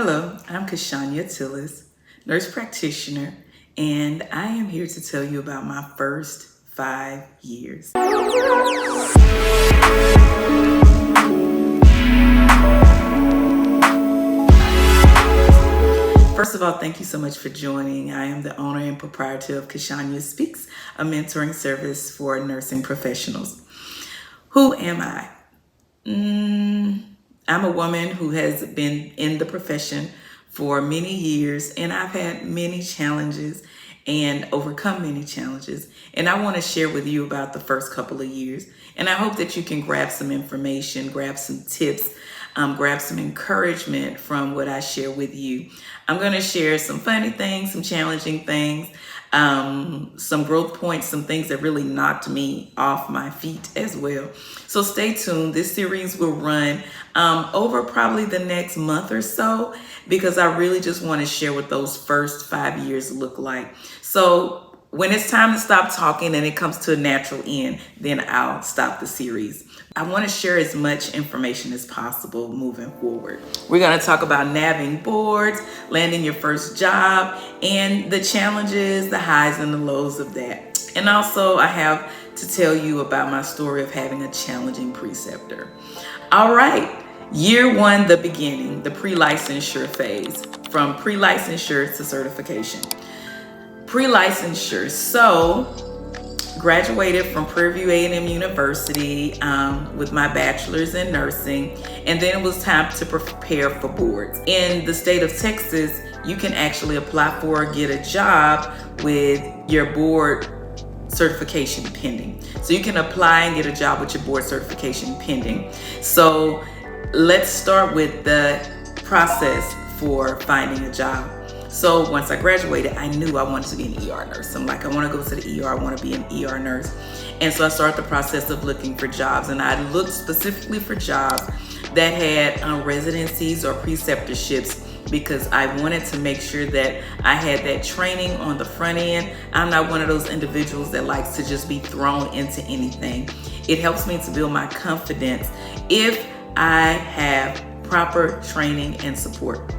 Hello, I'm Cashoyna, nurse practitioner, and I am here to tell you about my first 5 years. First of all, thank you so much for joining. I am the owner and proprietor of Cashoyna Speaks, a mentoring service for nursing professionals. Who am I? I'm a woman who has been in the profession for many years, and I've had many challenges and overcome many challenges. And I want to share with you about the first couple of years. And I hope that you can grab some information, grab some tips, grab some encouragement from what I share with you. I'm going to share some funny things, some challenging things, some growth points, some things that really knocked me off my feet as well. So stay tuned. This series will run over probably the next month or so, because I really just want to share what those first 5 years look like. So when it's time to stop talking and it comes to a natural end, then I'll stop the series. I want to share as much information as possible moving forward. We're going to talk about nabbing boards, landing your first job, and the challenges, the highs and the lows of that. And also I have to tell you about my story of having a challenging preceptor. All right, year one, the beginning, the pre-licensure phase, from pre-licensure to certification. Pre-licensure, so graduated from Prairie View A&M University with my bachelor's in nursing, and then it was time to prepare for boards. In the state of Texas, you can actually apply for or get a job with your board certification pending. So you can apply and get a job with your board certification pending. So let's start with the process for finding a job. So once I graduated, I knew I wanted to be an ER nurse. I'm like, I want to go to the ER, I want to be an ER nurse. And so I started the process of looking for jobs, and I looked specifically for jobs that had residencies or preceptorships, because I wanted to make sure that I had that training on the front end. I'm not one of those individuals that likes to just be thrown into anything. It helps me to build my confidence if I have proper training and support.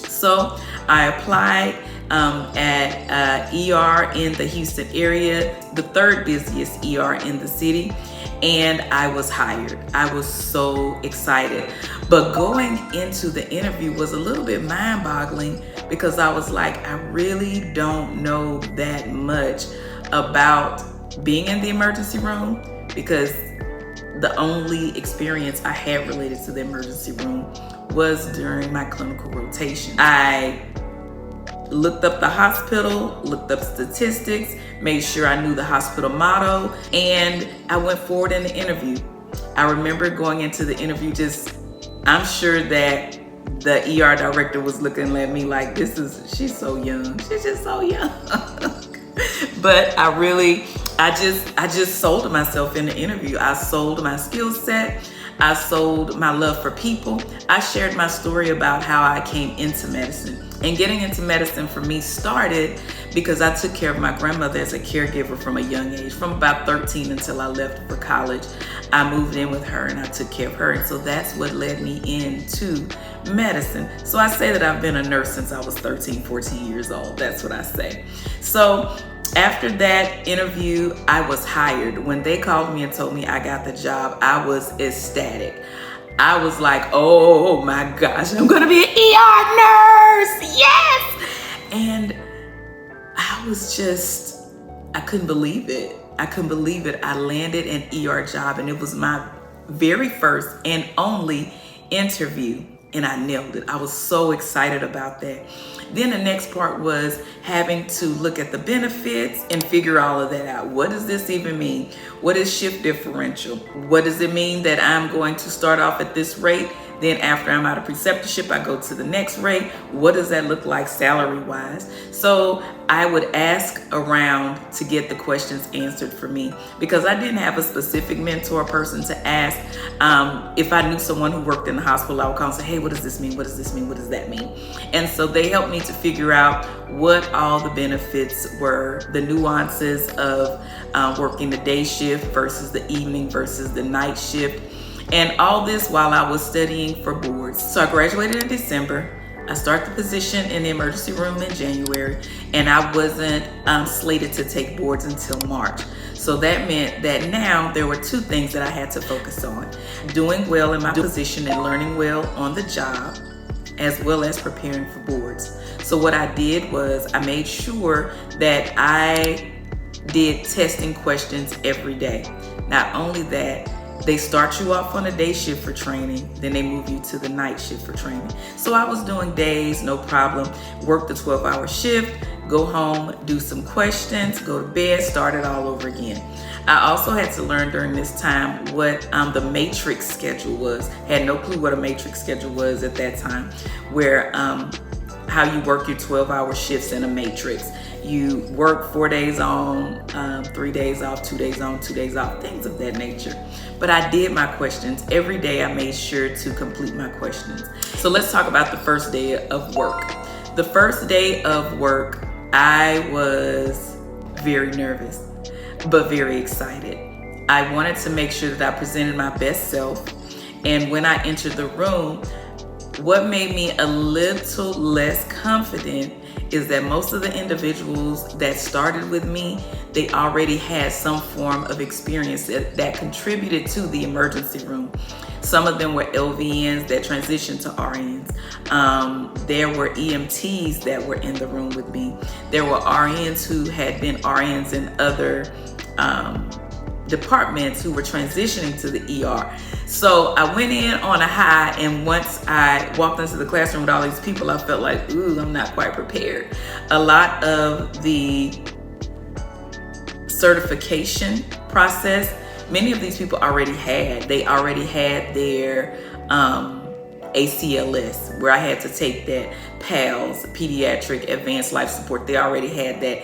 So I applied at ER in the Houston area, the third busiest ER in the city, and I was hired. I was so excited. But going into the interview was a little bit mind-boggling, because I was like, I really don't know that much about being in the emergency room, because the only experience I had related to the emergency room was during my clinical rotation. I looked up the hospital, looked up statistics, made sure I knew the hospital motto, and I went forward in the interview. I remember going into the interview I'm sure that the ER director was looking at me like, she's so young. She's just so young. But I just sold myself in the interview. I sold my skill set. I sold my love for people. I shared my story about how I came into medicine. And getting into medicine for me started because I took care of my grandmother as a caregiver from a young age. From about 13 until I left for college, I moved in with her and I took care of her. And so that's what led me into medicine. So I say that I've been a nurse since I was 13, 14 years old. That's what I say. So after that interview, I was hired. When they called me and told me I got the job, I was ecstatic. I was like, oh my gosh, I'm gonna be an ER nurse, yes! And I couldn't believe it. I landed an ER job, and it was my very first and only interview, and I nailed it. I was so excited about that. Then the next part was having to look at the benefits and figure all of that out. What does this even mean? What is shift differential? What does it mean that I'm going to start off at this rate? Then after I'm out of preceptorship, I go to the next rate. What does that look like salary-wise? So I would ask around to get the questions answered for me, because I didn't have a specific mentor person to ask. If I knew someone who worked in the hospital, I would call and say, hey, what does this mean? What does this mean? What does that mean? And so they helped me to figure out what all the benefits were, the nuances of working the day shift versus the evening versus the night shift. And all this while I was studying for boards. So I graduated in December. I start the position in the emergency room in January, and I wasn't slated to take boards until March. So that meant that now there were two things that I had to focus on: doing well in my position and learning well on the job, as well as preparing for boards. So what I did was I made sure that I did testing questions every day. Not only that, they start you off on a day shift for training, then they move you to the night shift for training. So I was doing days, no problem. Work the 12-hour shift, go home, do some questions, go to bed, start it all over again. I also had to learn during this time what the matrix schedule was. Had no clue what a matrix schedule was at that time, where how you work your 12-hour shifts in a matrix. You work 4 days on, 3 days off, 2 days on, 2 days off, things of that nature. But I did my questions. Every day I made sure to complete my questions. So let's talk about the first day of work. The first day of work, I was very nervous, but very excited. I wanted to make sure that I presented my best self. And when I entered the room, what made me a little less confident is that most of the individuals that started with me, they already had some form of experience that contributed to the emergency room. Some of them were LVNs that transitioned to RNs. There were EMTs that were in the room with me. There were RNs who had been RNs in other departments who were transitioning to the ER. So I went in on a high, and once I walked into the classroom with all these people, I felt like, ooh, I'm not quite prepared. A lot of the certification process, many of these people already had their ACLS, where I had to take that PALS, Pediatric Advanced Life Support. They already had that.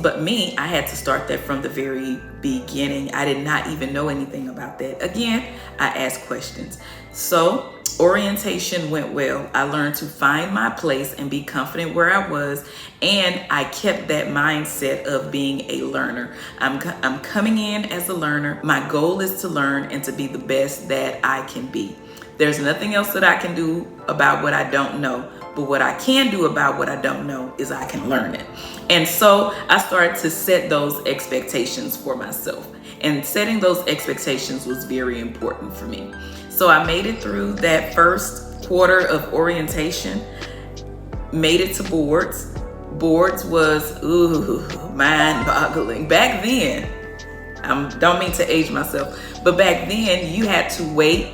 But me, I had to start that from the very beginning. I did not even know anything about that. Again, I asked questions. So orientation went well. I learned to find my place and be confident where I was. And I kept that mindset of being a learner. I'm coming in as a learner. My goal is to learn and to be the best that I can be. There's nothing else that I can do about what I don't know. But what I can do about what I don't know is I can learn it. And so I started to set those expectations for myself. And setting those expectations was very important for me. So I made it through that first quarter of orientation, made it to boards. Boards was, mind-boggling. Back then, I don't mean to age myself, but back then you had to wait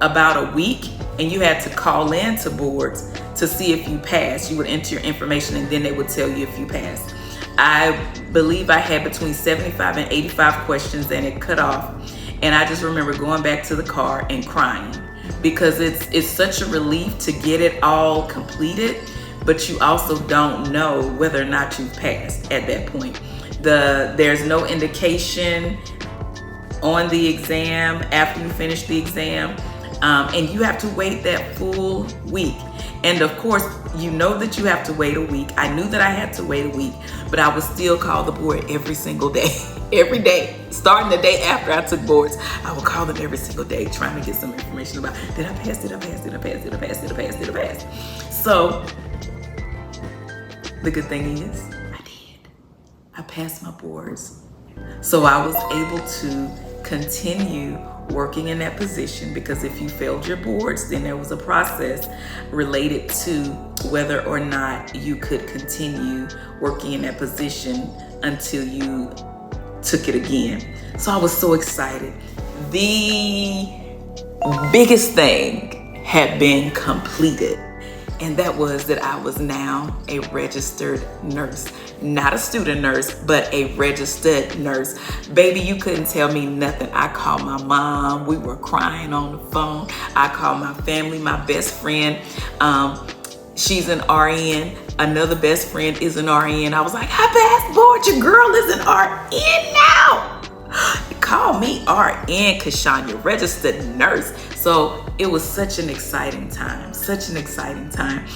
about a week, and you had to call in to boards to see if you passed. You would enter your information, and then they would tell you if you passed. I believe I had between 75 and 85 questions, and it cut off. And I just remember going back to the car and crying, because it's such a relief to get it all completed, but you also don't know whether or not you've passed at that point. There's no indication on the exam after you finish the exam. And you have to wait that full week. And of course, you know that you have to wait a week. I knew that I had to wait a week, but I would still call the board every single day. Every day, starting the day after I took boards, I would call them every single day trying to get some information about, did I pass, did I pass, did I pass, did I pass, did I pass, did I pass? So the good thing is I did. I passed my boards. So I was able to continue working in that position, because if you failed your boards, then there was a process related to whether or not you could continue working in that position until you took it again. So I was so excited. The biggest thing had been completed, and that was that I was now a registered nurse. Not a student nurse, but a registered nurse. Baby, you couldn't tell me nothing. I called my mom. We were crying on the phone. I called my family, my best friend. She's an RN. Another best friend is an RN. I was like, I passed board. Your girl is an RN now. Call me RN Cashoyna, registered nurse. So it was such an exciting time. Such an exciting time.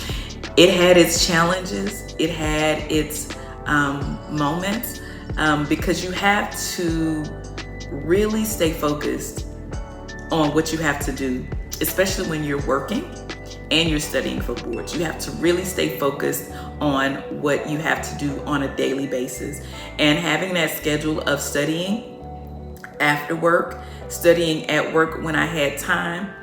It had its challenges. It had its moments, because you have to really stay focused on what you have to do, especially when you're working and you're studying for boards. You have to really stay focused on what you have to do on a daily basis. And having that schedule of studying after work, studying at work when I had time,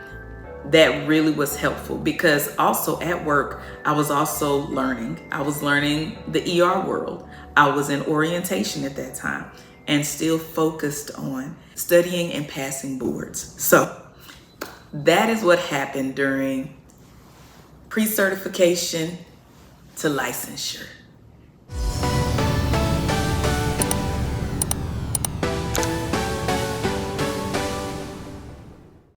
that really was helpful, because also at work, I was also learning. I was learning the ER world. I was in orientation at that time and still focused on studying and passing boards. So that is what happened during pre-certification to licensure.